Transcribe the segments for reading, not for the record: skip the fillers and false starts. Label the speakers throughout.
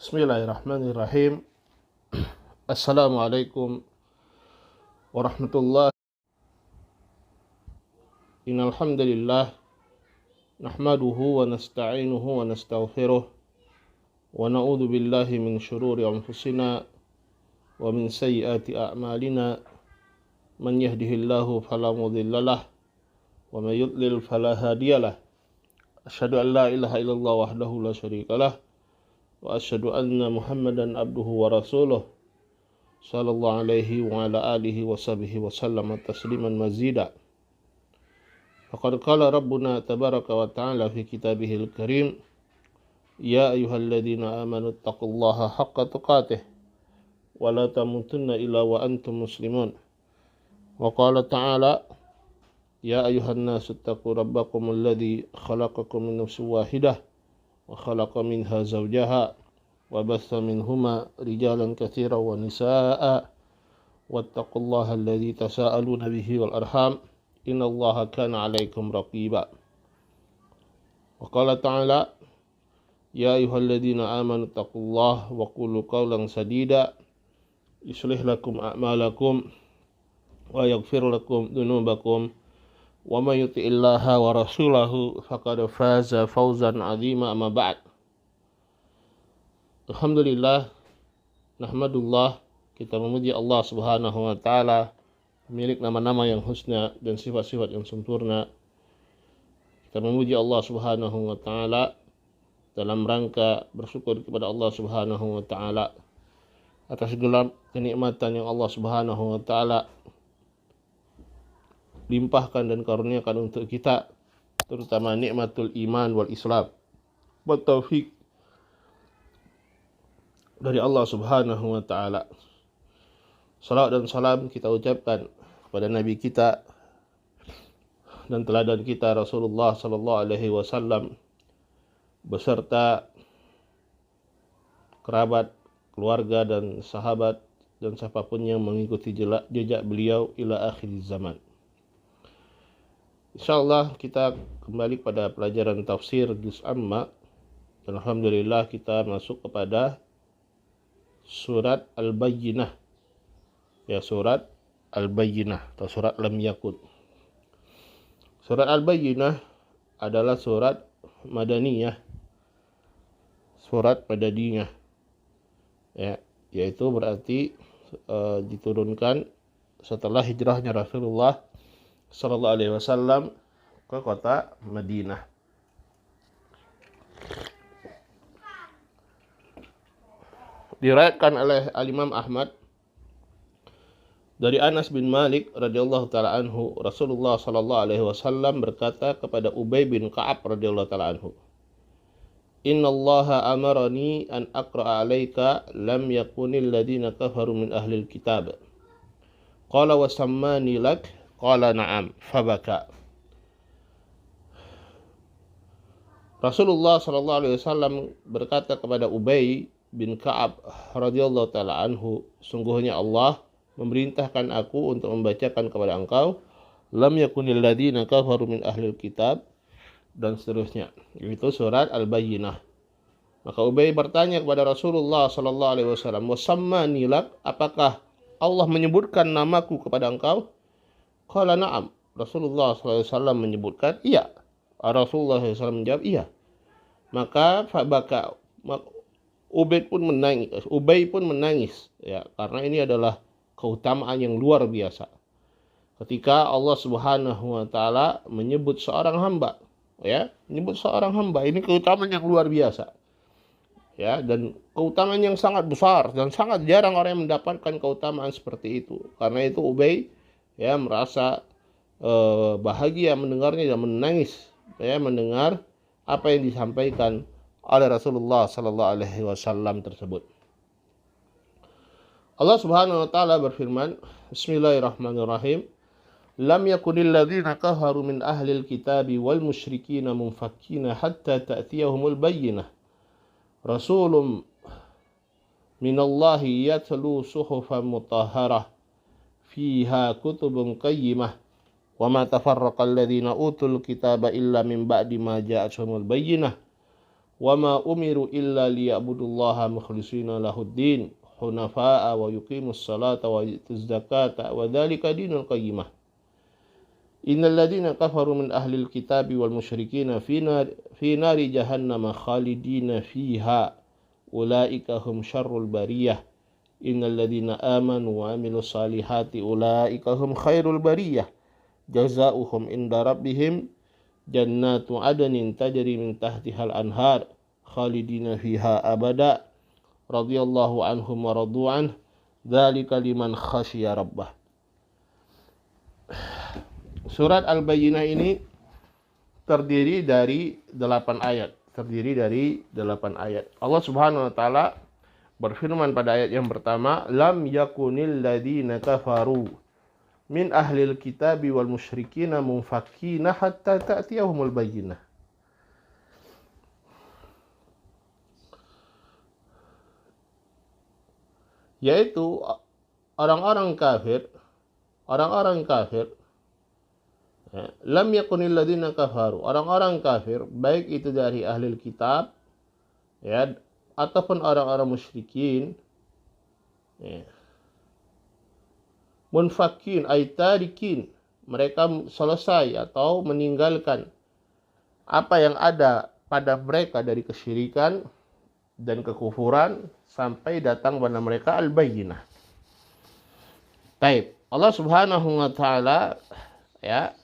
Speaker 1: Bismillahirrahmanirrahim. Assalamualaikum warahmatullahi. Innal hamdalillah nahmaduhu wa nasta'inuhu wa nastaghfiruh wa na'udzu billahi min shururi anfusina wa min sayyiati a'malina. Man yahdihillahu fala mudhillalah wa may yudlil fala hadiyalah. Asyhadu an la ilaha illallah wahdahu la syarikalah wa asyhadu anna Muhammadan abduhu wa rasuluh sallallahu alaihi wa ala alihi wa sahbihi wa sallam tasliman mazida. Faqad qala rabbuna tabaraka wa ta'ala fi kitabihil karim, ya ayyuhalladzina amanu taqullaha haqqa tuqatih wa la tamutunna illa wa antum muslimun. Wa qala ta'ala, ya ayyuhan nasu taqu rabbakum alladzi khalaqakum min nafsin wahidah wa khalaqa minha zawjaha wa batha minhuma rijalan katsiran wa nisaa'a wattaqullaha alladzi tasaaluna bihi wal arham innallaha kana 'alaikum raqiba. Wa qala ta'ala, ya ayyuhalladzina amanu taqullaha wa qulu qawlan sadida yuslih lakum a'malakum wa yaghfir lakum dhunubakum wa may yuti'illaha wa rasulahu faqad faza fawzan 'azima. Amma ba'd. Alhamdulillah, nahmadullah, kita memuji Allah Subhanahu wa taala, pemilik nama-nama yang husna dan sifat-sifat yang sempurna. Kita memuji Allah Subhanahu wa taala dalam rangka bersyukur kepada Allah Subhanahu wa taala atas segala kenikmatan yang Allah Subhanahu wa taala limpahkan dan karuniakan untuk kita, terutama nikmatul iman wal islam wa taufik dari Allah Subhanahu wa taala. Salawat dan salam kita ucapkan kepada nabi kita dan teladan kita Rasulullah sallallahu alaihi wasallam beserta kerabat, keluarga dan sahabat dan siapapun yang mengikuti jejak beliau ila akhir zaman. Insyaallah kita kembali pada pelajaran tafsir juz amma, dan alhamdulillah kita masuk kepada surat Al-Bayyinah. Ya, surat Al-Bayyinah atau surat Lam Yakun. Surat Al-Bayyinah adalah surat Madaniyah, surat Madaniyah. Ya, yaitu berarti diturunkan setelah hijrahnya Rasulullah sallallahu alaihi wasallam ke kota Madinah. Diriwayatkan oleh Al-Imam Ahmad dari Anas bin Malik radhiyallahu taala anhu, Rasulullah sallallahu alaihi wasallam berkata kepada Ubay bin Ka'ab radhiyallahu taala anhu, "Innallaha amarani an aqra'a 'alaika lam yakunil ladzina kafaru min ahlil kitab." Qala wa sammani lak, qala na'am, fabaka. Rasulullah sallallahu alaihi wasallam berkata kepada Ubay bin Ka'ab radhiyallahu taala anhu, sungguhnya Allah memerintahkan aku untuk membacakan kepada engkau lam yakunil ladzina kafaru min ahlil kitab dan seterusnya, yaitu surat Al-Bayyinah. Maka Ubay bertanya kepada Rasulullah sallallahu alaihi wasallam, "Wasammani lak, apakah Allah menyebutkan namaku kepada engkau?" Qala na'am. Rasulullah sallallahu alaihi wasallam menyebutkan iya. Rasulullah sallallahu alaihi wasallam menjawab iya. Maka fabaka, Ubay pun menangis, ya, karena ini adalah keutamaan yang luar biasa. Ketika Allah Subhanahu wa taala menyebut seorang hamba, ya, menyebut seorang hamba, ini keutamaan yang luar biasa. Ya, dan keutamaan yang sangat besar dan sangat jarang orang yang mendapatkan keutamaan seperti itu. Karena itu Ubay, ya, merasa bahagia mendengarnya dan menangis, ya, mendengar apa yang disampaikan oleh Rasulullah sallallahu alaihi wasallam tersebut. Allah Subhanahu wa taala berfirman, Bismillahirrahmanirrahim, lam yakunil ladzina kafaru min ahlil kitabi wal musyrikina munfakkina hatta ta'tiyahumul bayyinah. Rasulun minallahi yatlu suhufan mutahharah fiha kutubun qayyimah wa ma tafarraqal ladzina utul kitaba illa min ba'di ma ja'atuhumul bayyinah wa ma umiru illa liya'budullaha mukhlishina lahuddin hunafa'a wa yuqimus salata wa yutuz zakata wa dzalika dinul qayyimah. Innal ladzina kafaru min ahlil kitabi wal musyrikina fi nari jahannam khalidina fiha ulaika hum syarrul bariyah. Innal ladzina amanu wa amilus salihati ulaika hum khairul bariyah. Jazaohum inda rabbihim jannatu adnin tajri min tahtihal anhar khalidina fiha abada radhiyallahu anhum wa radu an dzalika liman khasyiya rabbah. Surat Al-Bayyinah ini terdiri dari 8 ayat. Allah Subhanahu wa taala berfirman pada ayat yang pertama, lam yakunil ladzina kafaru min ahlil kitabi wal musyrikina munfakkina hatta ta'tiyahumul bayyinah. Yaitu orang-orang kafir, ya, lam yakunil ladzina kafaru, orang-orang kafir, baik itu dari ahlil kitab, ya, ataupun orang-orang musyrikin, ya. Munfakin ay tarikin, mereka selesai atau meninggalkan apa yang ada pada mereka dari kesyirikan dan kekufuran sampai datang pada mereka al-bayyinah. Taib. Allah Subhanahu wa taala ya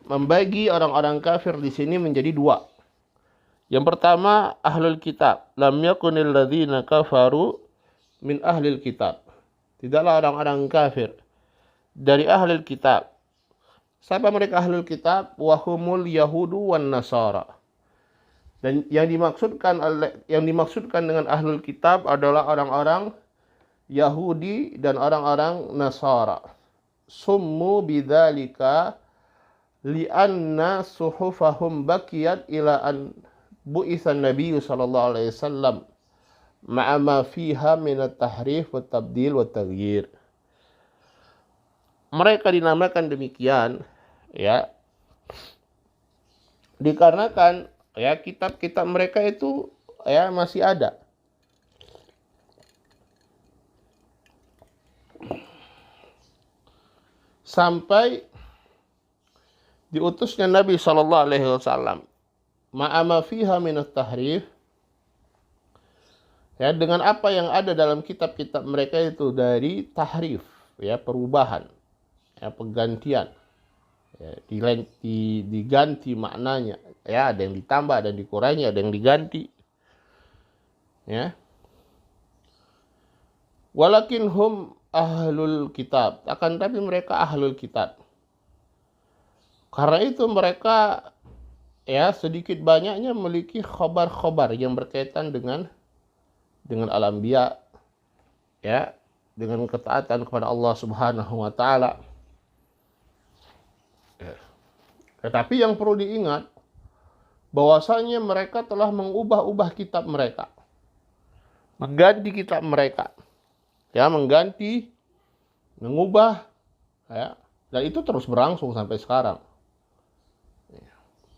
Speaker 1: membagi orang-orang kafir di sini menjadi 2. Yang pertama ahlul kitab, lam yakunil ladzina kafaru min ahlil kitab. Tidaklah orang-orang kafir dari ahlul kitab. Siapa mereka ahlul kitab? Wahumul yahudu wan nasara. Dan yang dimaksudkan dengan ahlul kitab adalah orang-orang Yahudi dan orang-orang Nasara. Summu bidzalika li'anna suhufahum bakiyat ila an bu'itsan nabiyyu sallallahu alaihi wasallam ma'a ma fiha min at-tahrif wa tabdil wa taghyir. Mereka dinamakan demikian ya dikarenakan ya kitab-kitab mereka itu ya masih ada. Sampai diutusnya Nabi sallallahu alaihi wasallam ma'ama fiha min at-tahrif, ya dengan apa yang ada dalam kitab-kitab mereka itu dari tahrif, ya perubahan, ya penggantian, ya, diganti maknanya, ya ada yang ditambah, ada yang dikurangi, ada yang diganti, ya. Walakin hum ahlul kitab, akan tapi mereka ahlul kitab. Karena itu mereka ya sedikit banyaknya memiliki khobar-khobar yang berkaitan dengan al-anbiya, ya, dengan ketaatan kepada Allah Subhanahu wa taala. Tetapi yang perlu diingat bahwasanya mereka telah mengubah-ubah kitab mereka. Mengganti kitab mereka. Ya, mengganti, mengubah, ya, dan itu terus berlangsung sampai sekarang.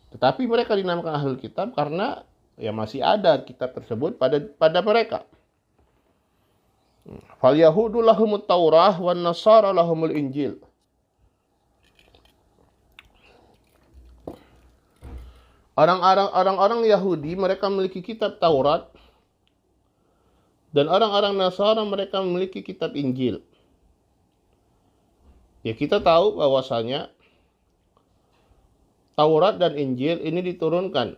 Speaker 1: Tetapi mereka dinamakan ahlul kitab karena ya masih ada kitab tersebut pada mereka. Fal yahudu lahumut taurah wan nasara lahumul injil. Orang-orang Yahudi mereka memiliki kitab Taurat, dan orang-orang Nasara mereka memiliki kitab Injil. Ya kita tahu bahwasanya Taurat dan Injil ini diturunkan.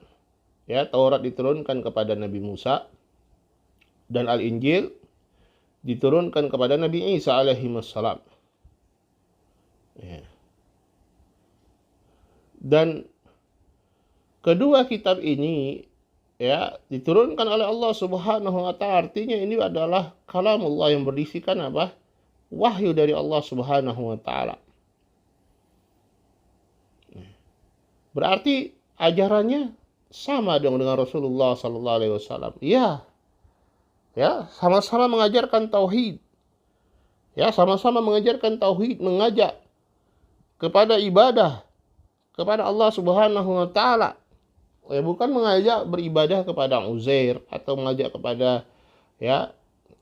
Speaker 1: Ya, Taurat diturunkan kepada Nabi Musa dan Al-Injil diturunkan kepada Nabi Isa alaihi wassalam. Ya. Dan kedua kitab ini ya diturunkan oleh Allah Subhanahu wa taala, artinya ini adalah kalamullah yang berisikan apa? Wahyu dari Allah Subhanahu wa taala. Berarti ajarannya sama dong dengan Rasulullah sallallahu alaihi wasallam. Ya. Ya, sama-sama mengajarkan tauhid. Ya, sama-sama mengajarkan tauhid, mengajak kepada ibadah kepada Allah Subhanahu wa taala. Ya, bukan mengajak beribadah kepada Uzair atau mengajak kepada ya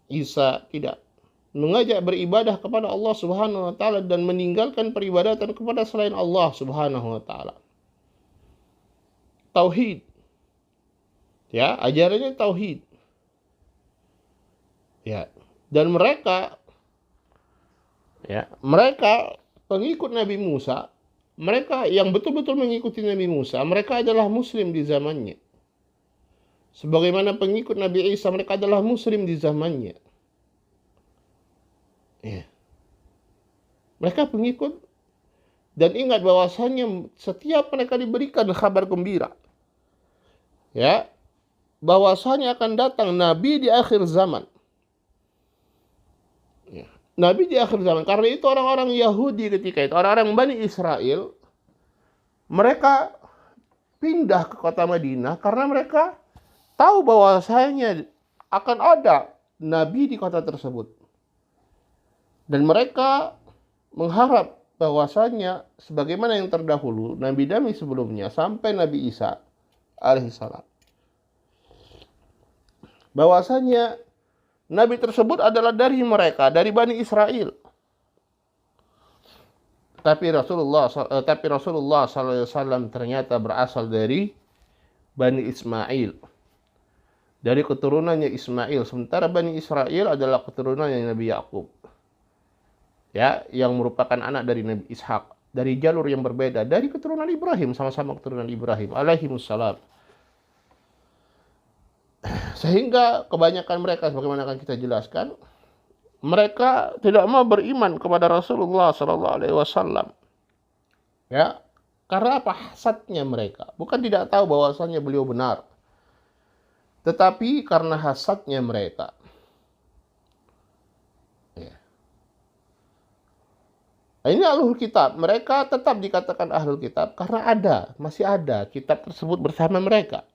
Speaker 1: Isa, tidak. Mengajak beribadah kepada Allah Subhanahu wa taala dan meninggalkan peribadatan kepada selain Allah Subhanahu wa taala. Tauhid. Ya, ajarannya tauhid. Ya. Dan mereka pengikut Nabi Musa, mereka yang betul-betul mengikuti Nabi Musa, mereka adalah muslim di zamannya. Sebagaimana pengikut Nabi Isa, mereka adalah muslim di zamannya. Ya. Mereka pengikut, dan ingat bahwasannya setiap mereka diberikan kabar gembira, ya, bahwasanya akan datang Nabi di akhir zaman. Ya. Nabi di akhir zaman. Karena itu orang-orang Yahudi ketika itu, orang-orang Bani Israel, mereka pindah ke kota Madinah karena mereka tahu bahwasanya akan ada Nabi di kota tersebut. Dan mereka mengharap bahwasanya sebagaimana yang terdahulu, Nabi-Nabi sebelumnya sampai Nabi Isa alaihissalam, bahwasanya Nabi tersebut adalah dari mereka, dari Bani Israel. Tapi Rasulullah SAW ternyata berasal dari Bani Ismail, dari keturunannya Ismail. Sementara Bani Israel adalah keturunannya Nabi Yakub, ya, yang merupakan anak dari Nabi Ishak, dari jalur yang berbeda, dari keturunan Ibrahim, sama-sama keturunan Ibrahim alaihimussalam. Sehingga kebanyakan mereka, sebagaimana akan kita jelaskan, mereka tidak mau beriman kepada Rasulullah SAW. Ya, karena apa? Hasadnya mereka. Bukan tidak tahu bahwasannya beliau benar, tetapi karena hasadnya mereka. Ya. Ini ahlul kitab. Mereka tetap dikatakan ahlul kitab karena masih ada kitab tersebut bersama mereka.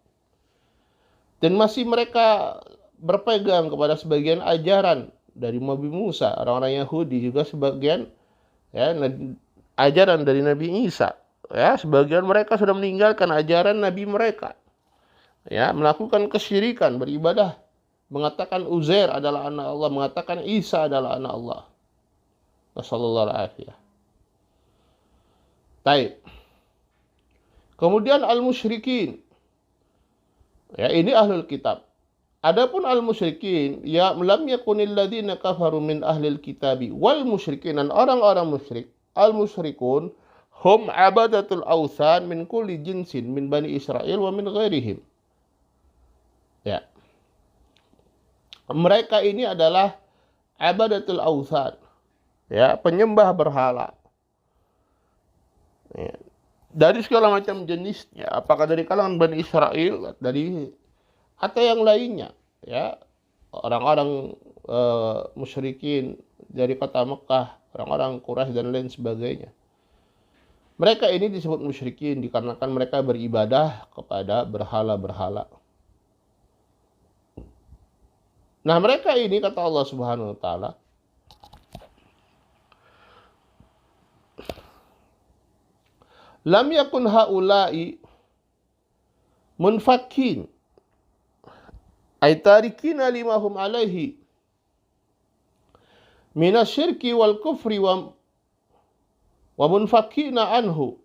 Speaker 1: Dan masih mereka berpegang kepada sebagian ajaran dari Nabi Musa, orang-orang Yahudi, juga sebagian ya ajaran dari Nabi Isa. Ya, sebagian mereka sudah meninggalkan ajaran Nabi mereka. Ya, melakukan kesyirikan, beribadah, mengatakan Uzair adalah anak Allah, mengatakan Isa adalah anak Allah. Nasallallahu alaihi wasallam. Baik. Kemudian al-musyrikin. Ya, ini ahlul kitab. Adapun al-musyrikin, ya lam yakunil ladzina kafaru min ahlil kitabi wal musyrikin, dan orang-orang musyrik, al-musyrikun hum abadatul awthan min kulli jinsin min bani Israel wa min ghairihim. Ya. Mereka ini adalah abadatul awthan, ya, penyembah berhala. Ya. Dari segala macam jenisnya, apakah dari kalangan Bani Israel, dari atau yang lainnya, ya, orang-orang musyrikin dari kota Mekah, orang-orang Quraisy dan lain sebagainya. Mereka ini disebut musyrikin dikarenakan mereka beribadah kepada berhala-berhala. Nah, mereka ini, kata Allah Subhanahu wa taala, lam yakun haula'i munfakin ay tarikina limahum alaihi minasyirki wal kufri wa munfakina anhu,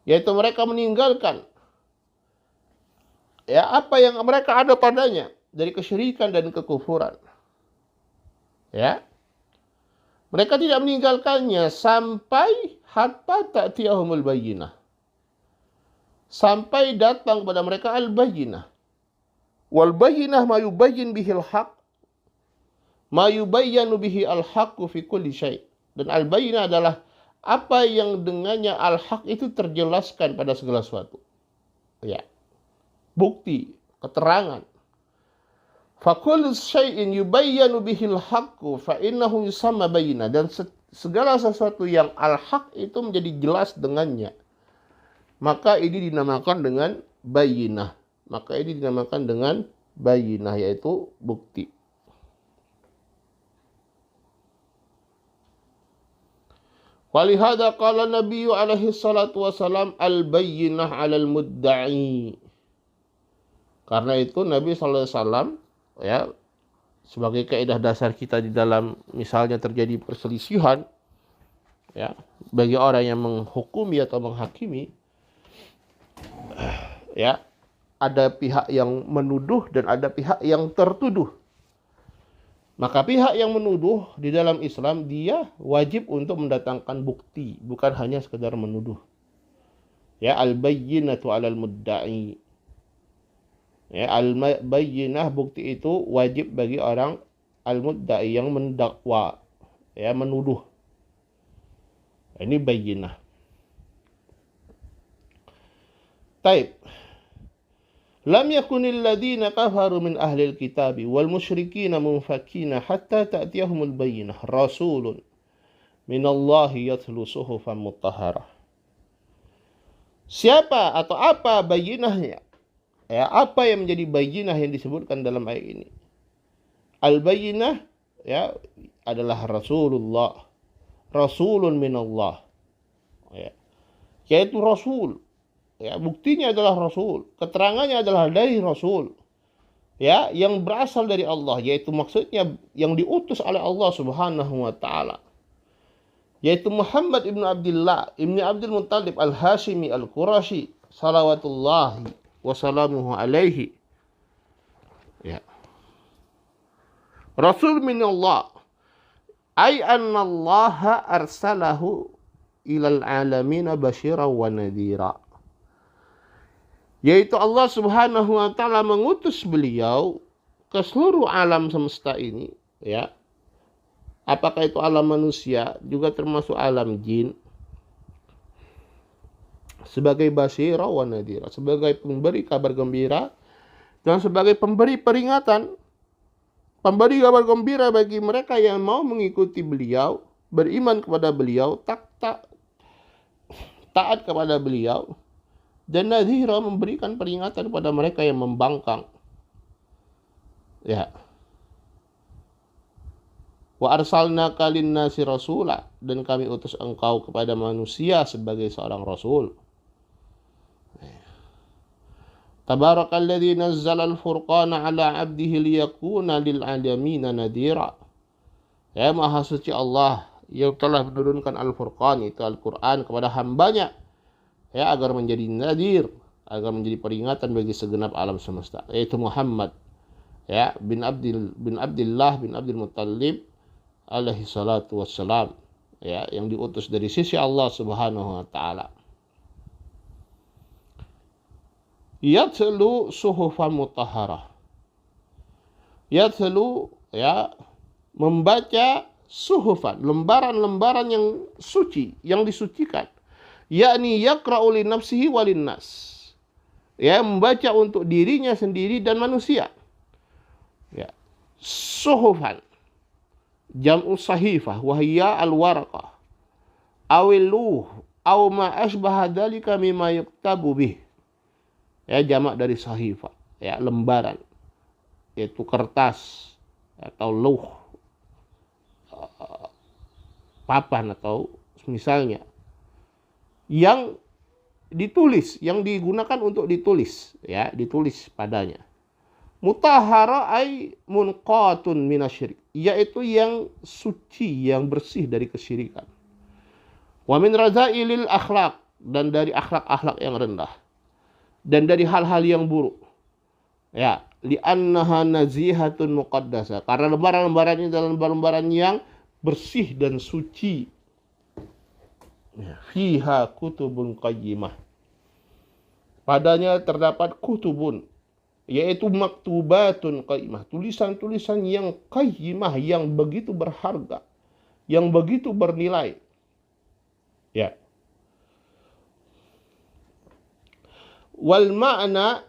Speaker 1: yaitu mereka meninggalkan ya apa yang mereka ada padanya dari kesyirikan dan kekufuran. Ya, mereka tidak meninggalkannya sampai hatta ta'tiyahumul bayyinah, sampai datang kepada mereka al-bayyinah. Wal bayyinah ma yubayyin bihil haq, ma yubayyanu bihi al-haqqu fi kulli syai'. Dan al-bayyinah adalah apa yang dengannya al-haq itu terjelaskan pada segala sesuatu. Ya. Bukti, keterangan. Fa kullu syai'in yubayyanu bihil haqqu fa innahu yusamma bayyinah. Dan segala sesuatu yang al-haq itu menjadi jelas dengannya, maka ini dinamakan dengan bayyinah. Maka ini dinamakan dengan bayyinah, yaitu bukti. Walihada qala Nabi alaihi salatu wasalam al-bayyinah 'alal mudda'i. Karena itu Nabi sallallahu alaihi wasallam ya sebagai kaidah dasar kita di dalam misalnya terjadi perselisihan ya bagi orang yang menghukumi atau menghakimi ya ada pihak yang menuduh dan ada pihak yang tertuduh. Maka pihak yang menuduh di dalam Islam dia wajib untuk mendatangkan bukti, bukan hanya sekedar menuduh. Ya, al-bayyinatu 'alal mudda'i. Ya, al-bayyinah bukti itu wajib bagi orang al-mudda'i yang mendakwa, ya, menuduh. Ini bayyinah. Taib. Lam yakunil ladzina kafaru min ahlil kitabi wal musyrikina munfakina hatta ta'tiyahumul bayyinah rasulun minallahi yatlu suhufan mutahharah. Siapa atau apa bayyinahnya? Ya, apa yang menjadi bayyinah yang disebutkan dalam ayat ini? Al-bayyinah ya adalah Rasulullah, rasulun minallah. Ya. Yaitu rasul. Ya, buktinya adalah Rasul, keterangannya adalah dari Rasul, ya, yang berasal dari Allah, yaitu maksudnya yang diutus oleh Allah Subhanahu wa taala, yaitu Muhammad ibnu Abdullah ibni Abdul Muttalib al-Hashimi al-Qurashi salawatullahi wassalamuhu alaihi. Ya. Rasul min Allah, ay anna Allah arsalahu ilal alamin basyiran wa nadhira. Yaitu Allah Subhanahu wa taala mengutus beliau ke seluruh alam semesta ini, ya. Apakah itu alam manusia, juga termasuk alam jin. Sebagai basyira wa nadhira, sebagai pemberi kabar gembira dan sebagai pemberi peringatan, pemberi kabar gembira bagi mereka yang mau mengikuti beliau, beriman kepada beliau, taat kepada beliau. Dan nadhira memberikan peringatan kepada mereka yang membangkang. Ya. Wa arsalnaka linnasi rasula, dan kami utus engkau kepada manusia sebagai seorang rasul. Tabarakalladzi nazzala al-furqana ala 'abdihi liyakuna lil 'alamina nadhira. Ya, Maha Suci Allah yang telah menurunkan Al-Furqan, itu Al-Qur'an, kepada hambanya, ya, agar menjadi nadir, agar menjadi peringatan bagi segenap alam semesta, yaitu Muhammad, ya, bin Abdullah bin Abdul Muttalib alaihi salatu wassalam, ya, yang diutus dari sisi Allah Subhanahu wa taala. Yatlu suhufan mutahharah. Yatlu, ya, membaca suhufan, lembaran-lembaran yang suci, yang disucikan. Yakni yaqra'u li nafsihi walin nas. Ya, membaca untuk dirinya sendiri dan manusia. Ya. Suhufan jam'u sahifah wa hiya al-waraqah awil luh aw ma asbaha dzalika mimma yuktabu bih. Ya, jamak dari sahifah, ya, lembaran, yaitu kertas atau luh, papan atau misalnya yang ditulis, yang digunakan untuk ditulis, ya, ditulis padanya. Mutahhara ay munqatun minasyirik, yaitu yang suci, yang bersih dari kesyirikan. Wa min razailil akhlaq, dan dari akhlak-akhlak yang rendah, dan dari hal-hal yang buruk. Ya, li'annaha nazihatun muqaddasah, karena lembaran-lembaran ini adalah lembaran-lembaran yang bersih dan suci. Fiha kutubun qayyimah, padanya terdapat kutubun, yaitu maktubatun qayyimah, tulisan-tulisan yang qayyimah, yang begitu berharga, yang begitu bernilai. Ya. Wal ma'na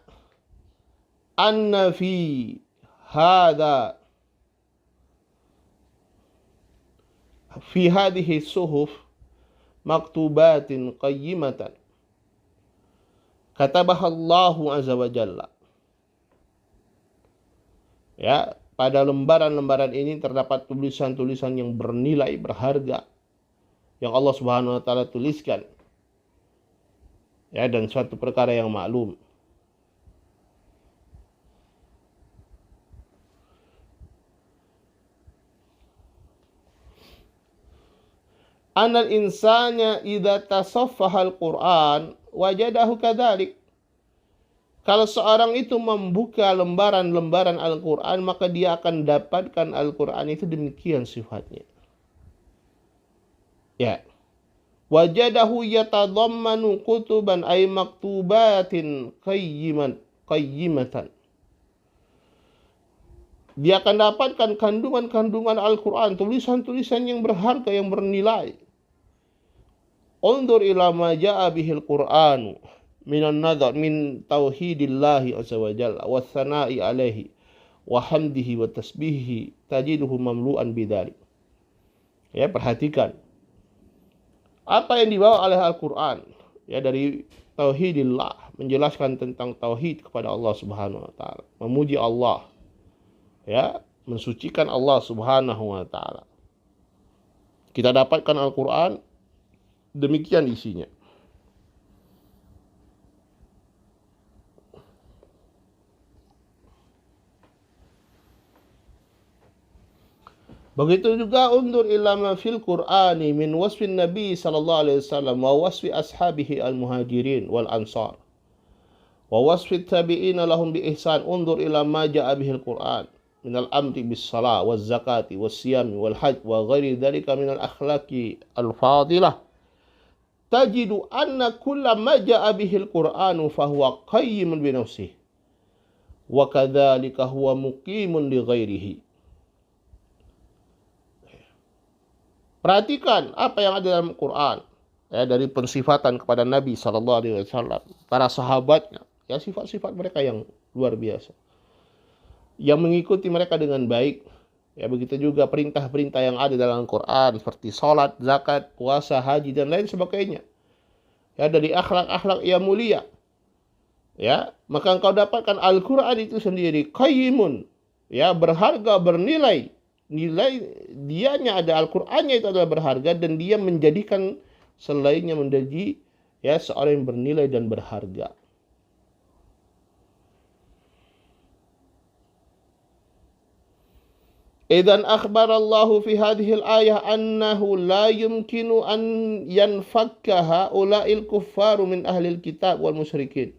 Speaker 1: anna fi hadhihi suhuf maktubatin qayyimatan katabahallahu azza wa jalla. Ya, pada lembaran-lembaran ini terdapat tulisan-tulisan yang bernilai, berharga, yang Allah Subhanahu wa taala tuliskan. Ya, dan suatu perkara yang maklum. Anal insanya idza tasaffaha al-Qur'an wajadahu kadzalik. Kalau seorang itu membuka lembaran-lembaran Al-Quran, maka dia akan dapatkan Al-Quran itu demikian sifatnya. Ya. Wajadahu yatadammanu kutuban ay maktubatin qayyimatan. Dia akan dapatkan kandungan-kandungan Al-Quran, tulisan-tulisan yang berharga, yang bernilai. Undur ila ma ja'a bihil Qur'anu minan nadhar min tauhidillahi azza wa jalla wa tsana'i alaihi wa hamdihi wa tasbihi tajiduhu mamlu'an bidzalik. Ya, perhatikan apa yang dibawa oleh Al-Qur'an, ya, dari tauhidillah, menjelaskan tentang tauhid kepada Allah Subhanahu wa taala, memuji Allah, ya, mensucikan Allah Subhanahu wa taala. Kita dapatkan Al-Qur'an demikian isinya. Begitu juga undur ila ma fil Qur'ani min wasfin Nabi sallallahu alaihi wasallam wa wasfi ashabihi al-muhajirin wal ansar wa wasfi tabi'ina lahum bi ihsan. Undur ila ma ja'a bihil Qur'an min al-amri bis salah waz zakati was siyami wal hajj wa ghairi dzalika min al-akhlaqi al-fadilah. Tajidu anna kulla ma ja'a bihil Qur'anu fa huwa qayyimun bi nafsihi wa kadzalika huwa muqimun li ghairihi. Perhatikan apa yang ada dalam Quran, ya, dari pensifatan kepada Nabi SAW, para sahabatnya, ya, sifat-sifat mereka yang luar biasa, yang mengikuti mereka dengan baik. Ya, begitu juga perintah-perintah yang ada dalam Quran seperti salat, zakat, puasa, haji dan lain sebagainya. Ya, dari akhlak-akhlak yang mulia. Ya, maka engkau dapatkan Al-Quran itu sendiri qayyimun, ya, berharga, bernilai. Nilai dianya ada, Al-Qur'annya itu adalah berharga, dan dia menjadikan selainnya menjadi, ya, seorang yang bernilai dan berharga. Idzan akhbarallahu fi hadhil ayah annahu la yumkinu an yanfakka haula'il kuffaru min ahlil kitab wal musyrikin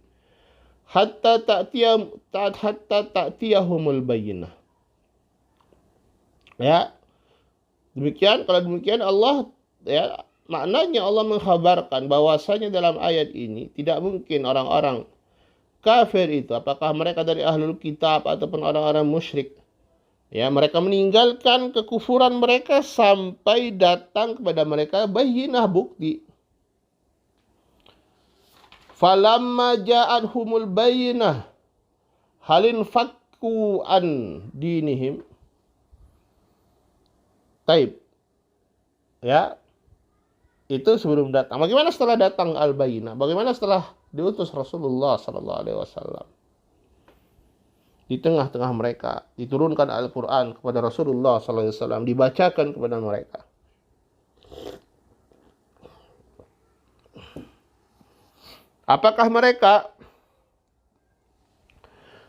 Speaker 1: hatta ta'tiyahumul bayyinah. Ya, demikian. Kalau demikian Allah, ya, maknanya Allah mengkhabarkan bahwasanya dalam ayat ini tidak mungkin orang-orang kafir itu, apakah mereka dari ahlul kitab ataupun orang-orang musyrik, ya, mereka meninggalkan kekufuran mereka sampai datang kepada mereka bayyinah, bukti. Falamma ja'adhumul bayyinah halin fakku an dinihim. Taib. Ya. Itu sebelum datang. Bagaimana setelah datang al-bayyinah? Bagaimana setelah diutus Rasulullah sallallahu alaihi wasallam? Di tengah-tengah mereka diturunkan Al-Qur'an kepada Rasulullah sallallahu alaihi wasallam, dibacakan kepada mereka. Apakah mereka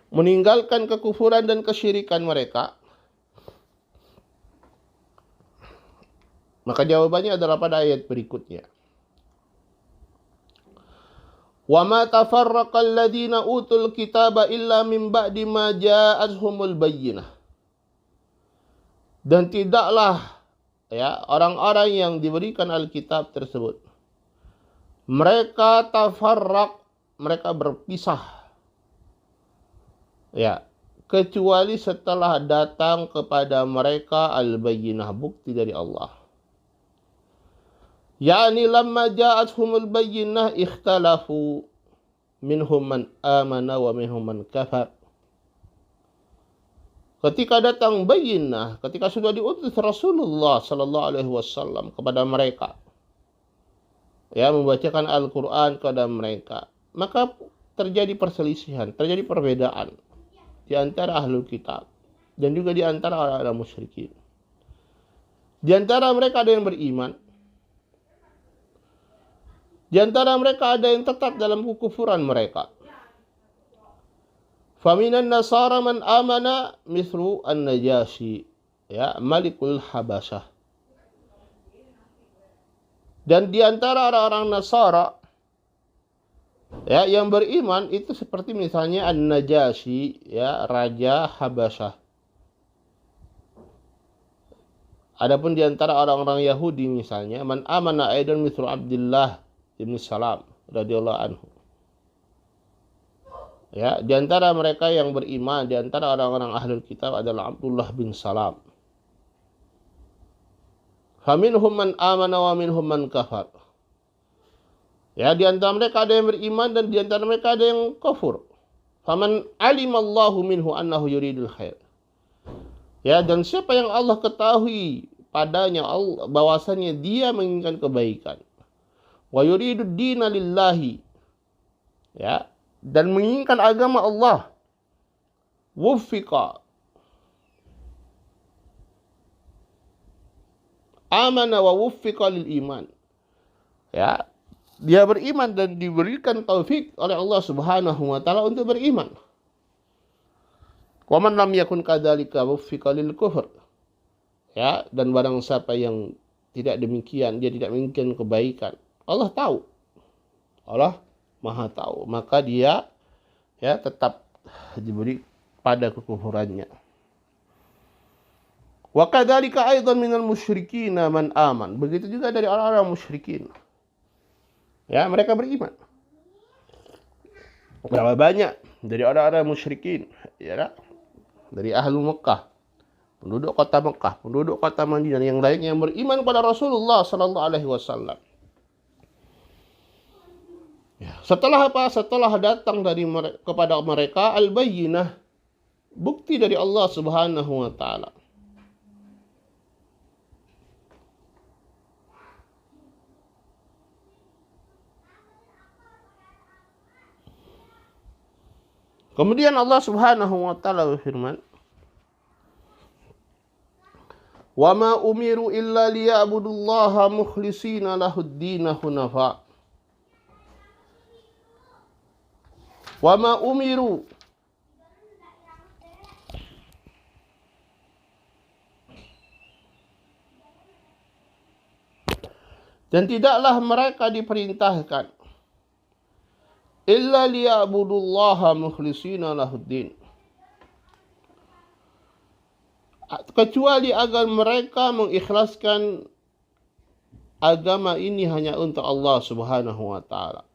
Speaker 1: meninggalkan kekufuran dan kesyirikan mereka? Maka jawabannya adalah pada ayat berikutnya. Wa ma tafarraqal ladzina utul kitaba illa min ba'di ma ja'atuhumul bayyinah. Dan tidaklah, ya, orang-orang yang diberikan Alkitab tersebut, mereka tafarraq, mereka berpisah, ya, kecuali setelah datang kepada mereka al-bayyinah, bukti dari Allah. Yani lamma ja'atuhumul bayyinah ikhtalafu minhum man amana wa minhum man kafar. Ketika datang bayyinah, ketika sudah diutus Rasulullah sallallahu alaihi wasallam kepada mereka, ya, membacakan Al-Qur'an kepada mereka, maka terjadi perselisihan, terjadi perbedaan di antara ahlul kitab dan juga di antara orang-orang musyrikin. Di antara mereka ada yang beriman, Di antara mereka ada yang tetap dalam kekufuran mereka. Faminan nasara man amana mithlu an-Najashi, ya, Malikul Habasyah. Dan di antara orang-orang Nasara, ya, yang beriman itu seperti misalnya An-Najashi, ya, Raja Habasyah. Adapun di antara orang-orang Yahudi misalnya, man amana aidan mithlu Abdullah ibn Salam radhiyallahu anhu. Ya, di antara mereka yang beriman, di antara orang-orang ahlul kitab adalah Abdullah bin Salam. Faminhum man amana wa minhum man kafar. Ya, di antara mereka ada yang beriman dan di antara mereka ada yang kafir. Faman alimallahu minhu annahu yuridul khair. Ya, dan siapa yang Allah ketahui padanya Allah bahwasanya dia menginginkan kebaikan. Wa yuridud dina lillahi. Ya, dan menginginkan agama Allah. Wuffiqa. Amana wa wuffiqa lil iman. Ya, dia beriman dan diberikan taufik oleh Allah Subhanahu wa taala untuk beriman. Wa man lam yakun kadzalika wuffiqa lil kufr. Ya, dan barang siapa yang tidak demikian, dia tidak menginginkan kebaikan. Allah tahu. Allah Maha tahu, maka dia, ya, tetap diberi pada kekufurannya. Wa kadzalika aidan minal musyrikin man aman. Begitu juga dari orang-orang musyrikin. Ya, mereka beriman. Berapa banyak dari orang-orang musyrikin, ya, dari ahlu Mekah, penduduk kota Mekah, penduduk kota Madinah yang lainnya yang beriman pada Rasulullah sallallahu alaihi wasallam. Ya, setelah apa? Setelah datang kepada mereka al-bayyinah, bukti dari Allah Subhanahu wa taala. Kemudian Allah Subhanahu wa taala berfirman, "Wa ma umiru illa liya'budullaha mukhlishina lahud-din hunafa." Wa ma umiru, dan tidaklah mereka diperintahkan illa liya'budullaha mukhlishina lahuddin, kecuali agar mereka mengikhlaskan agama ini hanya untuk Allah Subhanahu wa taala.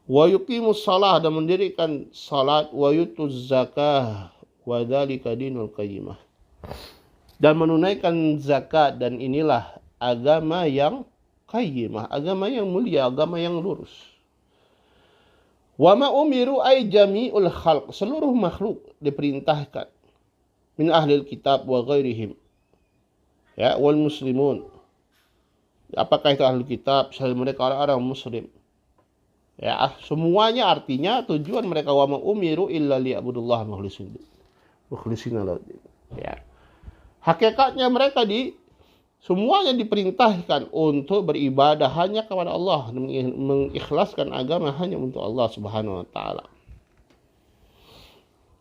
Speaker 1: Wa yuqimus shalah, dan mendirikan salat, wa yutuz zakah, wa dzalika dinul qayyimah, dan menunaikan zakat, dan inilah agama yang qayyimah, agama yang mulia, agama yang lurus. Wa ma umiru ay jami'ul khalq, seluruh makhluk diperintahkan, min ahlil kitab wa ghairihim, ya, wal muslimun. Apakah itu ahlul kitab? Selain mereka orang-orang muslim. Ya, semuanya artinya tujuan mereka wa ma umiru illa liya'budullaha mukhlishina lahuddin. Ya. Hakikatnya mereka semuanya diperintahkan untuk beribadah hanya kepada Allah, mengikhlaskan agama hanya untuk Allah Subhanahu wa taala.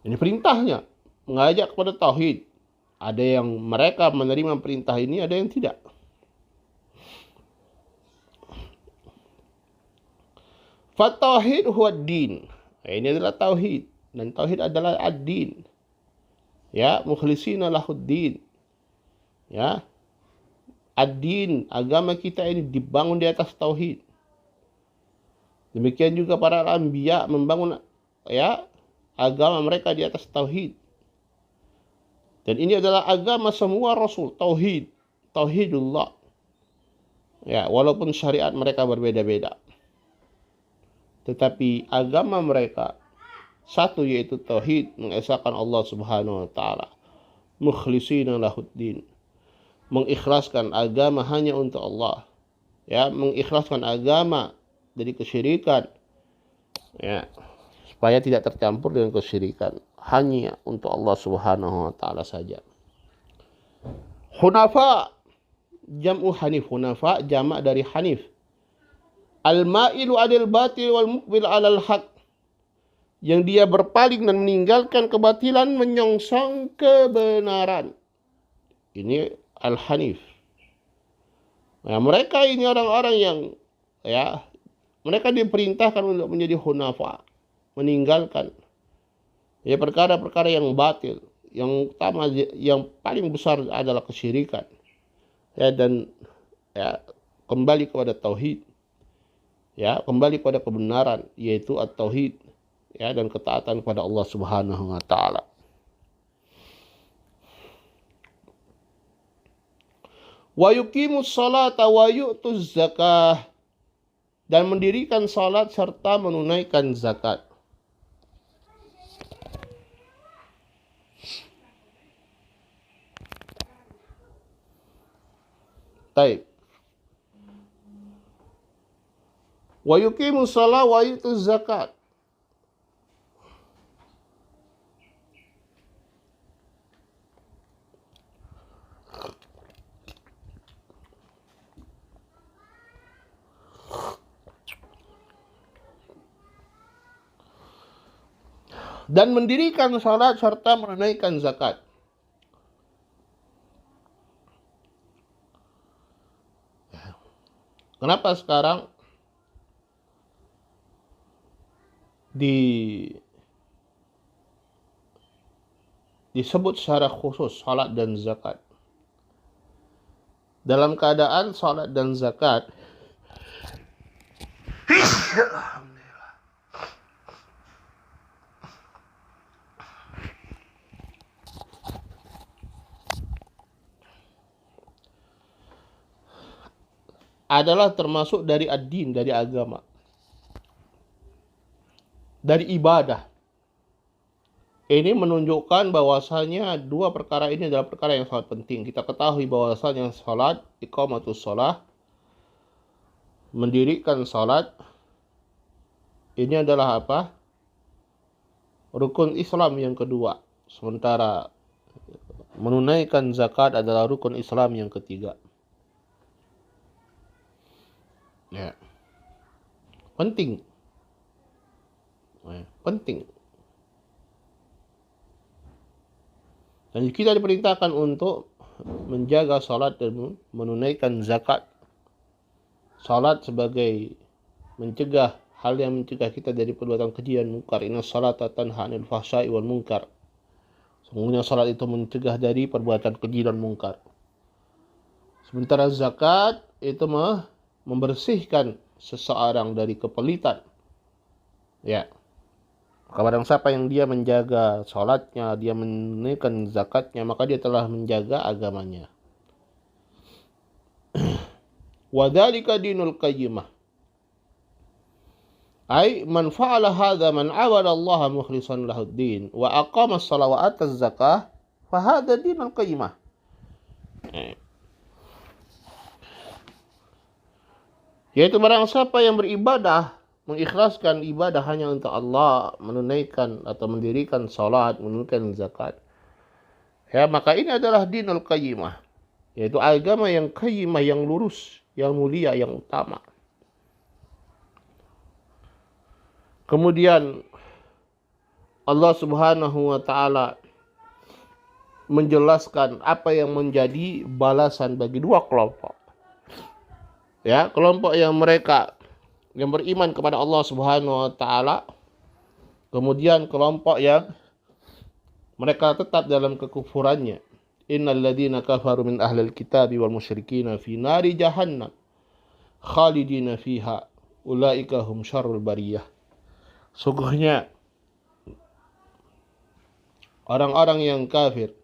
Speaker 1: Ini perintahnya, mengajak kepada tauhid. Ada yang mereka menerima perintah ini, ada yang tidak. Fatauhid huwa ad-din. Ini adalah tauhid, dan tauhid adalah ad-din. Ya, mukhlishina lahuddin. Ya. Ad-din, agama kita ini dibangun di atas tauhid. Demikian juga para anbiya membangun, ya, agama mereka di atas tauhid. Dan ini adalah agama semua rasul, tauhid, tauhidullah. Ya, walaupun syariat mereka berbeda-beda, tetapi agama mereka satu, yaitu tauhid, mengesahkan Allah Subhanahu wa taala. Mukhlishina lahuddin, mengikhlaskan agama hanya untuk Allah. Ya, mengikhlaskan agama dari kesyirikan. Ya, supaya tidak tercampur dengan kesyirikan, hanya untuk Allah Subhanahu wa taala saja. Hunafa, jam'u hanif. Hunafa jamak dari hanif. Al-ma'ilu 'anil batil wal muqbil 'alal haq. Yang dia berpaling dan meninggalkan kebatilan, menyongsong kebenaran. Ini Al-Hanif. Nah, mereka ini orang-orang yang mereka diperintahkan untuk menjadi hunafa, meninggalkan perkara-perkara yang batil. Yang utama, yang paling besar adalah kesyirikan. Dan kembali kepada tauhid. Kembali kepada kebenaran, yaitu at-tauhid, dan ketaatan kepada Allah Subhanahu wa taala. Wa yuqimus salata wa yu'tuz zakah, dan mendirikan salat serta menunaikan zakat. Baik. Wa yuqimus salat wa yu'tuz zakat. Dan mendirikan salat serta menunaikan zakat. Kenapa sekarang disebut secara khusus salat dan zakat? Dalam keadaan salat dan zakat adalah termasuk dari ad-din, dari agama, dari ibadah. Ini menunjukkan bahwasanya dua perkara ini adalah perkara yang sangat penting. Kita ketahui bahwasanya salat, iqamatus shalah, mendirikan salat, ini adalah apa? Rukun Islam yang kedua. Sementara menunaikan zakat adalah rukun Islam yang ketiga. Penting. Penting. Dan kita diperintahkan untuk menjaga salat dan menunaikan zakat. Salat sebagai mencegah hal yang mencegah kita dari perbuatan keji dan munkar. Inna salata tanha 'anil fahsya'i wal munkar. Sungguhnya salat itu mencegah dari perbuatan keji dan munkar. Sementara zakat itu membersihkan seseorang dari kepelitan. Kepada siapa yang dia menjaga salatnya, dia menunaikan zakatnya, maka dia telah menjaga agamanya. Wa dzalika dinul qayyimah. Ai man fa'ala hadza man 'abada Allah mukhlishan lahu ad-din wa aqama as-salata wa ata az-zakah fa hadza dinul qayyimah. Yaitu barang siapa yang beribadah, mengikhlaskan ibadah hanya untuk Allah, menunaikan atau mendirikan salat, menunaikan zakat, maka ini adalah dinul qayyimah, yaitu agama yang qayyimah, yang lurus, yang mulia, yang utama. Kemudian Allah Subhanahu wa taala menjelaskan apa yang menjadi balasan bagi dua kelompok. Kelompok yang mereka yang beriman kepada Allah Subhanahu wa taala, kemudian kelompok yang mereka tetap dalam kekufurannya. Innal ladzina kafaru min ahlil kitabi wal musyrikin fi nari jahannam khalidina fiha ulaika hum syarrul bariyah. Sungguhnya orang-orang yang kafir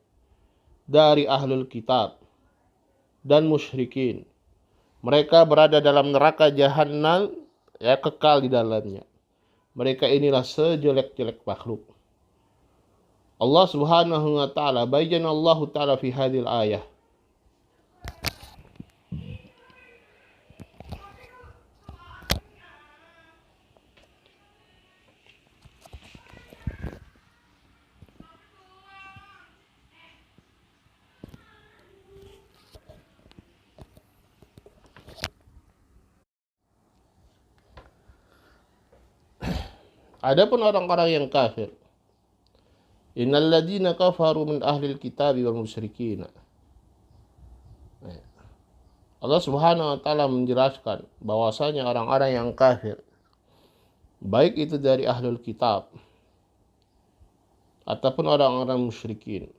Speaker 1: dari ahlul kitab dan musyrikin, mereka berada dalam neraka jahanam, kekal di dalamnya. Mereka inilah sejelek-jelek makhluk. Allah Subhanahu wa taala bayyana Allah taala fi hadhil ayah. Adapun orang-orang yang kafir, innal ladzina kafaru min ahlil kitabi wal musyrikin. Allah Subhanahu wa taala menjelaskan bahwasanya orang-orang yang kafir, baik itu dari ahlul kitab ataupun orang-orang musyrikin,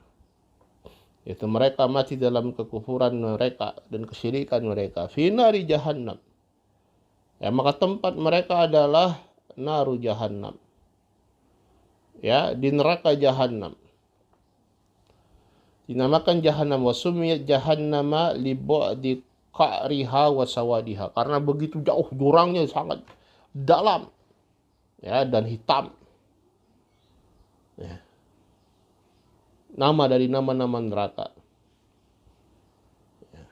Speaker 1: yaitu mereka mati dalam kekufuran mereka dan kesyirikan mereka, fi nari jahannam. Ya, maka tempat mereka adalah naru jahannam. Ya, di neraka jahannam. Dinamakan jahannam, wa sumiyat jahannama li bu'di qa'riha wa sawadiha, karena begitu jauh jurangnya, sangat dalam, ya, dan hitam. Ya. Nama dari nama-nama neraka. Ya.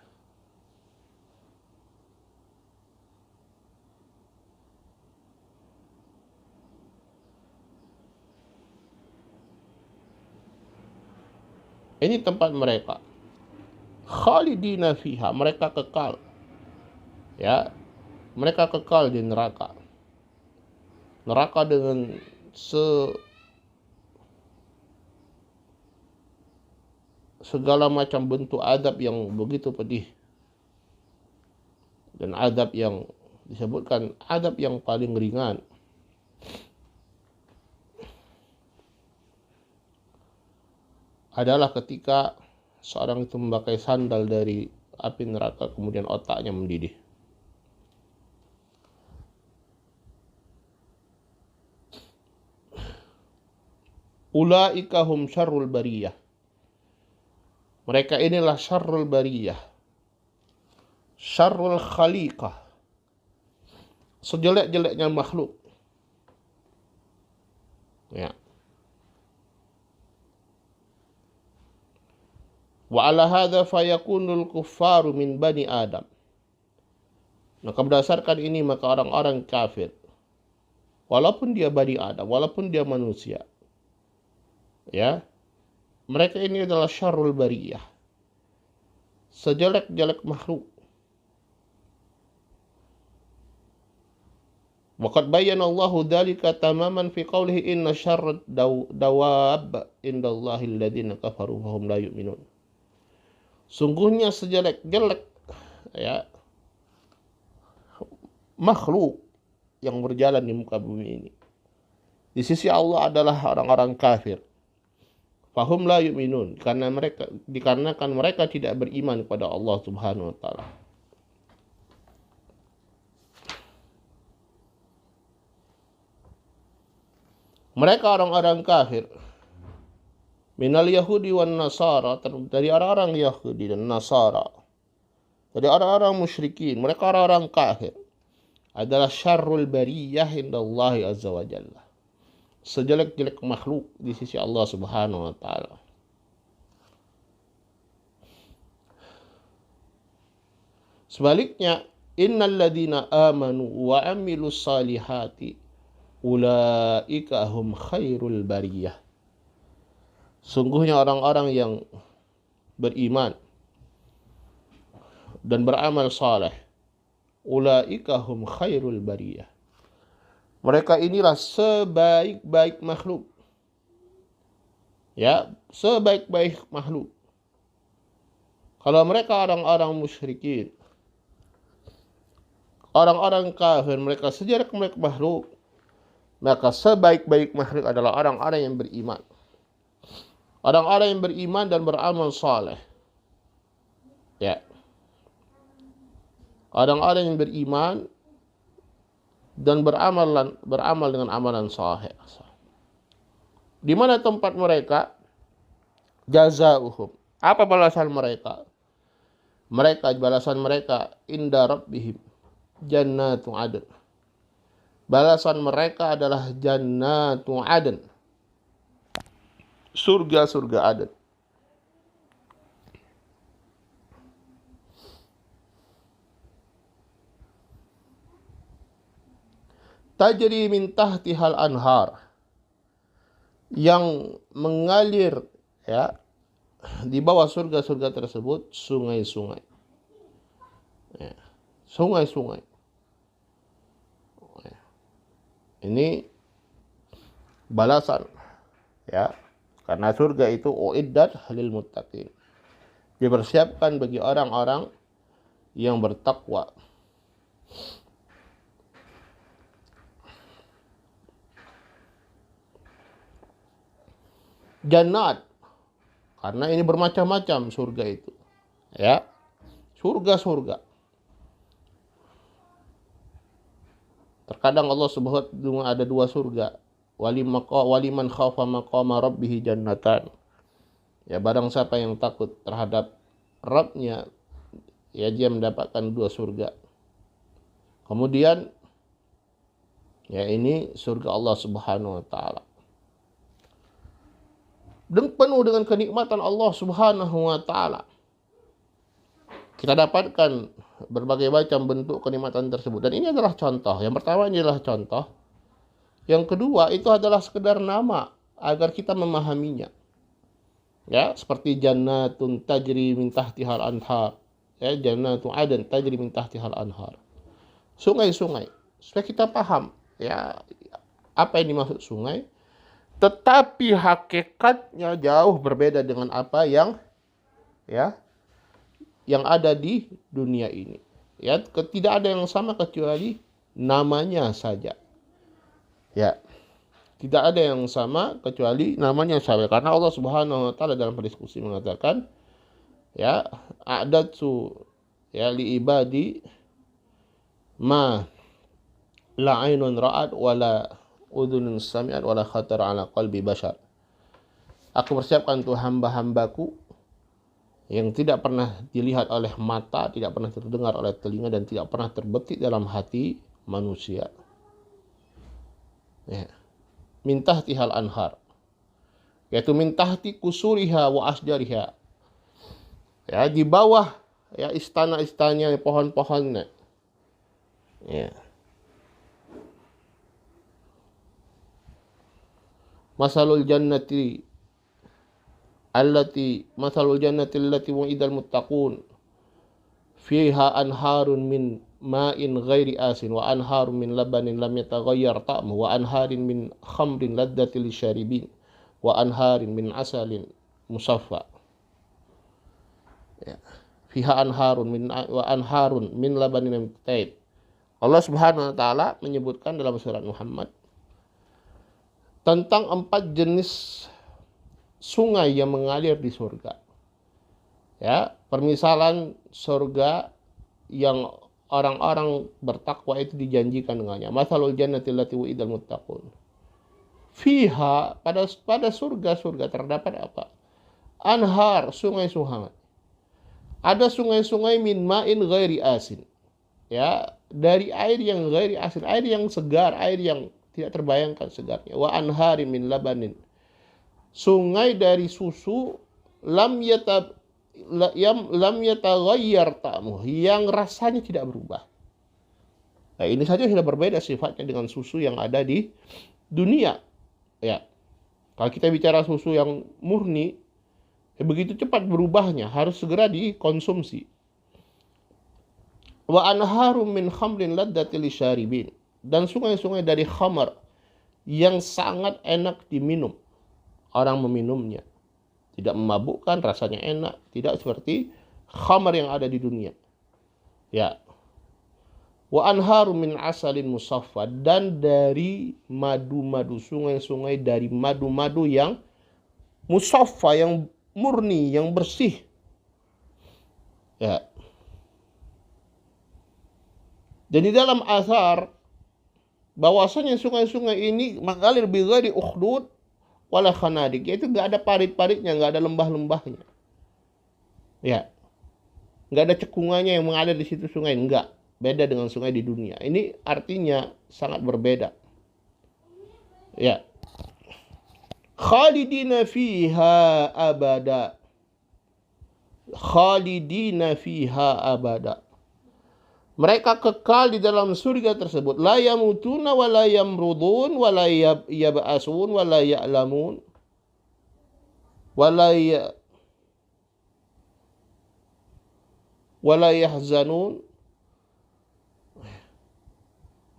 Speaker 1: Ini tempat mereka. Khalidina fiha, mereka kekal. Ya, mereka kekal di neraka. Neraka dengan segala macam bentuk azab yang begitu pedih. Dan azab yang disebutkan azab yang paling ringan. Adalah ketika seorang itu memakai sandal dari api neraka, kemudian otaknya mendidih. Ulaika hum syarrul bariyah. Mereka inilah syarrul bariyah, syarrul khaliqah, sejelek-jeleknya makhluk. Ya. Wa ala hadza fayakunul kuffaru min bani Adam. Maka berdasarkan ini maka orang-orang kafir, walaupun dia bani Adam, walaupun dia manusia, ya, mereka ini adalah syarrul bariyah, sejelek-jelek makhluk. Waqad bayyana Allahu dzalika tamaman fi qawlihi inna syarrad dawab indallahi alladziina kafaru wa hum la yu'minun. Sungguhnya sejelek-jelek, ya, makhluk yang berjalan di muka bumi ini di sisi Allah adalah orang-orang kafir. Fahum la yu'minun, dikarenakan mereka tidak beriman kepada Allah Subhanahu wa taala. Mereka orang-orang kafir minal Yahudi wan Nasara, dari orang-orang Yahudi dan Nasara, dari orang-orang musyrikin, mereka orang-orang kafir, adalah syarrul bariyah indallahi azza wa jalla, sejelek-jelek makhluk di sisi Allah Subhanahu wa taala. Sebaliknya, innal ladzina amanu wa amilus salihati ulaika hum khairul bariyah. Sungguhnya orang-orang yang beriman dan beramal saleh, ulaika hum khairul bariyah. Mereka inilah sebaik-baik makhluk. Ya, sebaik-baik makhluk. Kalau mereka orang-orang musyrikin, orang-orang kafir, mereka sejelek mereka makhluk, maka sebaik-baik makhluk adalah orang-orang yang beriman. Orang-orang yang beriman dan beramal saleh. Ya. Orang-orang yang beriman dan beramal dengan amalan saleh. Di mana tempat mereka? Jazauhum. Apa balasan mereka? Balasan mereka inda rabbihim jannatu adn. Balasan mereka adalah jannatu adn, surga-surga Aden. Tajri min tahtihal anhar, yang mengalir, ya, di bawah surga-surga tersebut sungai-sungai. Ya, sungai-sungai. Ini balasan, ya. Karena surga itu uiddat lil muttaqin, dipersiapkan bagi orang-orang yang bertakwa. Jannat, karena ini bermacam-macam surga itu, ya. Surga-surga. Terkadang Allah Subhanahu ada dua surga. Waliman khafa maqama rabbih jannatan. Ya, barang siapa yang takut terhadap Rabbnya, ya dia mendapatkan dua surga. Kemudian, ya ini surga Allah Subhanahu wa taala. Dan penuh dengan kenikmatan Allah Subhanahu wa taala. Kita dapatkan berbagai macam bentuk kenikmatan tersebut. Dan ini adalah contoh. Yang pertama ini adalah contoh. Yang kedua itu adalah sekedar nama agar kita memahaminya. Ya, seperti jannatun tajri min tahtihal anhar. Ya, jannatun adan tajri min tahtihal anhar. Sungai-sungai. Supaya kita paham, ya, apa yang dimaksud sungai. Tetapi hakikatnya jauh berbeda dengan apa yang ada di dunia ini. Ya, tidak ada yang sama kecuali namanya saja. Ya, tidak ada yang sama kecuali namanya saja. Karena Allah Subhanahu wa taala dalam berdiskusi mengatakan, ya, a'datu ya li ibadi ma la ainun ra'at wala udhunun sami'at wala khatar ala qalbi bashar. Aku persiapkan untuk hamba-hambaku yang tidak pernah dilihat oleh mata, tidak pernah terdengar oleh telinga, dan tidak pernah terbetik dalam hati manusia. Ya. Min tahtihal anhar, yaitu min tahti kusuriha wa asjariha. Ya, di bawah ya istana-istananya, pohon-pohonnya. Ya. Masalul jannati allati wa'idal muttaqun fiha anharun min ma'in ghairi asin wa anharun min labanin lam yataghayyar ta'muhu wa anharin min khamrin ladzatil lisyaribin wa anharin min asalin musaffa. Ya. Fiha anharun min labanin taib. Allah Subhanahu wa taala menyebutkan dalam surat Muhammad tentang 4 jenis sungai yang mengalir di surga. Ya, permisalan surga yang orang-orang bertakwa itu dijanjikan dengannya. Mathalul jannati allati wa'idal muttaqun. Fiha, pada surga-surga terdapat apa? Anhar, sungai-sungai. Ada sungai-sungai min ma'in ghairi asin. Ya, dari air yang ghairi asin, air yang segar, air yang tidak terbayangkan segarnya. Wa anharin min labanin. Sungai dari susu lam yataghayyar ta'muh, yang rasanya tidak berubah. Nah, ini saja sudah berbeda sifatnya dengan susu yang ada di dunia. Ya. Kalau kita bicara susu yang murni, begitu cepat berubahnya, harus segera dikonsumsi. Wa anharum min khamrin ladzatil lisyaribin, dan sungai-sungai dari khamar yang sangat enak diminum. Orang meminumnya tidak memabukkan, rasanya enak, tidak seperti khamar yang ada di dunia. Ya. Wa anharum min asalin musaffa, dan dari madu-madu, sungai-sungai dari madu-madu yang musaffa, yang murni, yang bersih. Ya. Dan di dalam asar bahwasanya sungai-sungai ini mengalir bi ghairi ukhdud wala khanadik, yaitu enggak ada parit-paritnya, enggak ada lembah-lembahnya. Ya. Enggak ada cekungannya yang mengalir di situ sungai, enggak. Beda dengan sungai di dunia. Ini artinya sangat berbeda. Ya. Khalidina fiha abada. Khalidina fiha abada. Mereka kekal di dalam surga tersebut. La yamutuna wa la yamrudun wa la yab'asun wa la ya'lamun wa la yahzanun.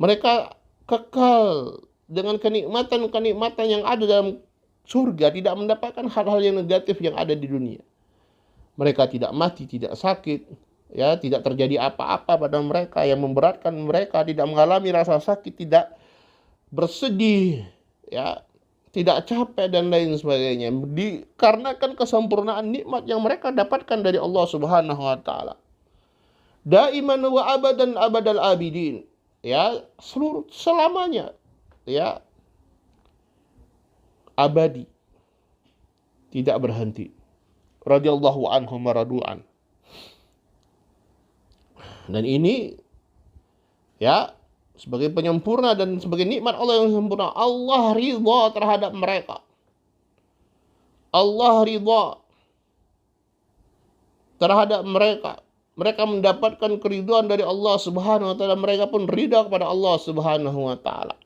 Speaker 1: Mereka kekal dengan kenikmatan-kenikmatan yang ada dalam surga, tidak mendapatkan hal-hal yang negatif yang ada di dunia. Mereka tidak mati, tidak sakit, ya, tidak terjadi apa-apa pada mereka yang memberatkan mereka, tidak mengalami rasa sakit, tidak bersedih, ya, tidak capek dan lain sebagainya. Dikarenakan kesempurnaan nikmat yang mereka dapatkan dari Allah Subhanahu wa taala. Daiman wa abadan abadal abidin, ya, selamanya, ya, abadi, tidak berhenti. Radhiyallahu anhum wa radu'an. Dan ini, ya, sebagai penyempurna dan sebagai nikmat Allah yang sempurna. Allah ridha terhadap mereka. Allah ridha terhadap mereka. Mereka mendapatkan keridhaan dari Allah Subhanahu wa taala. Mereka pun ridha kepada Allah Subhanahu wa taala.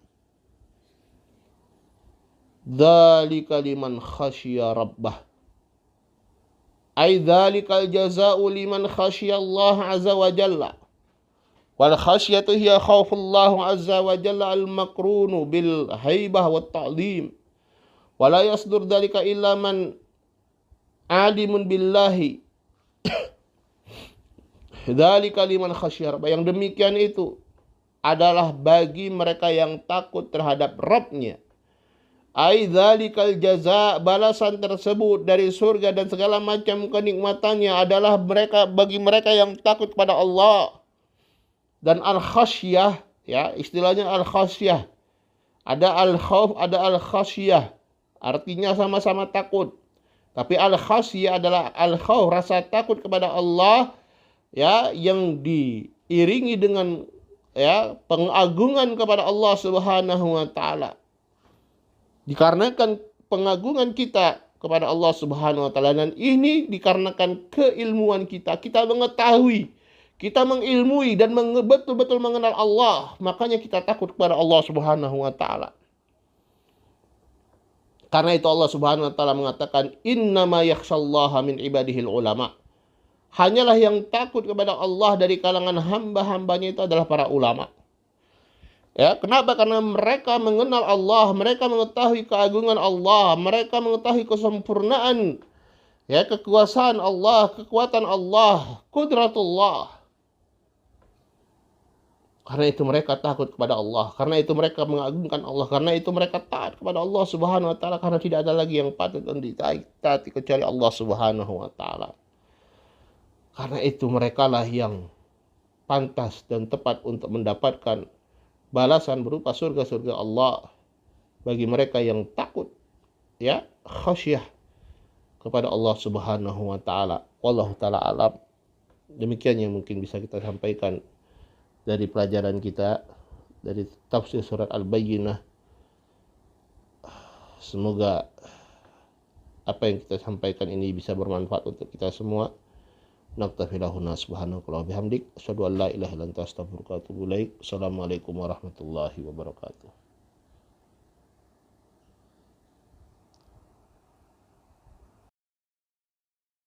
Speaker 1: Dzalika liman khasyiya rabbah. Ai dzalikal jazaa'u liman khasyiya Allah azza wa jalla. Wal khasyatu hiya khaufullah azza wa jalla al makrunu bil haibah wat ta'zim. Wa la yasdur dzalika illa man alimun billahi. Dzalika liman khasyiya rabbah. Yang demikian itu adalah bagi mereka yang takut terhadap Rabb-nya. Ai dzalikal jaza, balasan tersebut dari surga dan segala macam kenikmatannya adalah bagi mereka yang takut kepada Allah. Dan al-khasyah, ya, istilahnya al-khasyah. Ada al-khauf, ada al-khasyah. Artinya sama-sama takut. Tapi al-khasyah adalah al-khauf, rasa takut kepada Allah, ya, yang diiringi dengan, ya, pengagungan kepada Allah Subhanahu wa taala. Dikarenakan pengagungan kita kepada Allah Subhanahu wa taala, dan ini dikarenakan keilmuan kita mengetahui, kita mengilmui dan betul-betul mengenal Allah, makanya kita takut kepada Allah Subhanahu wa taala. Karena itu Allah Subhanahu wa taala mengatakan innama yakhshallaha min ibadihil ulama. Hanyalah yang takut kepada Allah dari kalangan hamba-hambanya itu adalah para ulama. Ya, kenapa? Karena mereka mengenal Allah, mereka mengetahui keagungan Allah, mereka mengetahui kesempurnaan, ya, kekuasaan Allah, kekuatan Allah, kudratullah. Karena itu mereka takut kepada Allah, karena itu mereka mengagungkan Allah, karena itu mereka taat kepada Allah Subhanahu wa taala, karena tidak ada lagi yang patut ditaati kecuali Allah Subhanahu wa taala. Karena itu merekalah yang pantas dan tepat untuk mendapatkan balasan berupa surga-surga Allah bagi mereka yang takut, ya, khasyah kepada Allah Subhanahu wa taala. Wallahu taala alam. Demikian yang mungkin bisa kita sampaikan dari pelajaran kita dari tafsir surat Al-Bayyinah. Semoga apa yang kita sampaikan ini bisa bermanfaat untuk kita semua. Naktafilahuna subhanahu wa bihamdik. Asyhadu an la ilaha illa anta astaghfiruka wa atubu ilaik. Assalamualaikum warahmatullahi wabarakatuh.